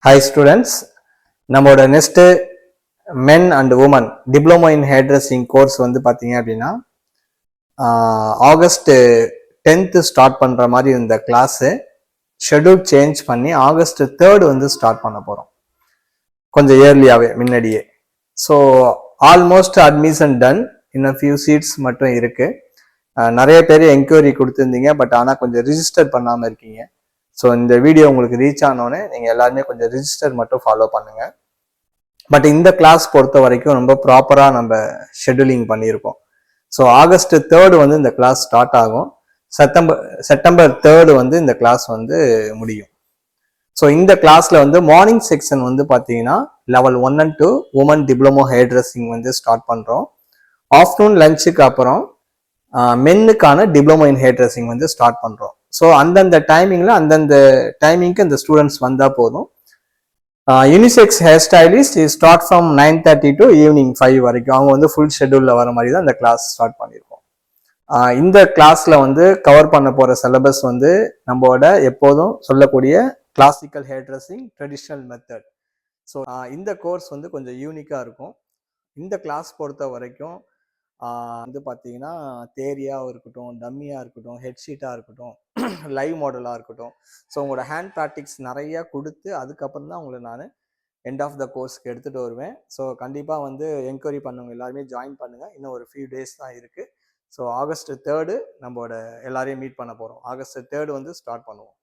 Hi students, நம்மளோட next men and women diploma in hair dressing course வந்து பார்த்தீங்க அப்படின்னா ஆகஸ்ட் 10th ஸ்டார்ட் பண்ணுற மாதிரி இந்த கிளாஸு ஷெடியூல் சேஞ்ச் பண்ணி ஆகஸ்ட் 3rd வந்து ஸ்டார்ட் பண்ண போகிறோம், கொஞ்சம் இயர்லியாகவே முன்னாடியே. ஸோ ஆல்மோஸ்ட் அட்மிஷன் டன், இன்னும் ஃபியூ சீட்ஸ் மட்டும் இருக்குது. நிறைய பேர் என்கொயரி கொடுத்துருந்தீங்க, பட் ஆனால் கொஞ்சம் ரிஜிஸ்டர் பண்ணாமல் இருக்கீங்க. ஸோ இந்த வீடியோ உங்களுக்கு ரீச் ஆனோடனே நீங்கள் எல்லாருமே கொஞ்சம் ரிஜிஸ்டர் மட்டும் ஃபாலோ பண்ணுங்கள். பட் இந்த கிளாஸ் பொறுத்த வரைக்கும் ரொம்ப ப்ராப்பராக நம்ம ஷெடியூலிங் பண்ணியிருக்கோம். ஸோ ஆகஸ்ட் 3rd வந்து இந்த கிளாஸ் ஸ்டார்ட் ஆகும், செப்டம்பர் 3rd வந்து இந்த கிளாஸ் வந்து முடியும். ஸோ இந்த கிளாஸில் வந்து மார்னிங் செக்ஷன் வந்து பார்த்தீங்கன்னா level 1 and 2 women diploma hair dressing வந்து ஸ்டார்ட் பண்ணுறோம். ஆஃப்டர்நூன் லஞ்சுக்கு அப்புறம் மென்னுக்கான டிப்ளமோ இன் ஹேர் ட்ரெஸ்ஸிங் வந்து ஸ்டார்ட் பண்ணுறோம். ஸோ அந்தந்த டைமிங்க்கு அந்த ஸ்டூடெண்ட்ஸ் வந்தால் போதும். Unisex hair stylist start from 9:30 to evening 5 வரைக்கும் அவங்க வந்து ஃபுல் ஷெடியூலில் வர மாதிரி தான் இந்த கிளாஸ் ஸ்டார்ட் பண்ணியிருக்கோம். இந்த கிளாஸில் வந்து கவர் பண்ண போகிற சிலபஸ் வந்து நம்மளோட எப்போதும் சொல்லக்கூடிய classical hair dressing traditional method. So இந்த கோர்ஸ் வந்து கொஞ்சம் யூனிக்காக இருக்கும். இந்த கிளாஸ் பொறுத்த வரைக்கும் வந்து பார்த்தீங்கன்னா தேரியாக இருக்கட்டும், டம்மியாக இருக்கட்டும், ஹெட்ஷீட்டாக இருக்கட்டும், லைவ் மாடலாக இருக்கட்டும். ஸோ உங்களோட ஹேண்ட் ப்ராக்டிக்ஸ் நிறையா கொடுத்து அதுக்கப்புறம் தான் உங்களை நான் எண்ட் ஆஃப் த கோர்ஸ்க்கு எடுத்துகிட்டு வருவேன். ஸோ கண்டிப்பாக வந்து என்கொயரி பண்ணவங்க எல்லாருமே ஜாயின் பண்ணுங்கள். இன்னும் ஒரு ஃபியூ டேஸ் தான் இருக்குது. ஸோ ஆகஸ்ட் 3rd நம்மளோட எல்லாரையும் மீட் பண்ண போகிறோம். ஆகஸ்ட் 3rd வந்து ஸ்டார்ட் பண்ணுவோம்.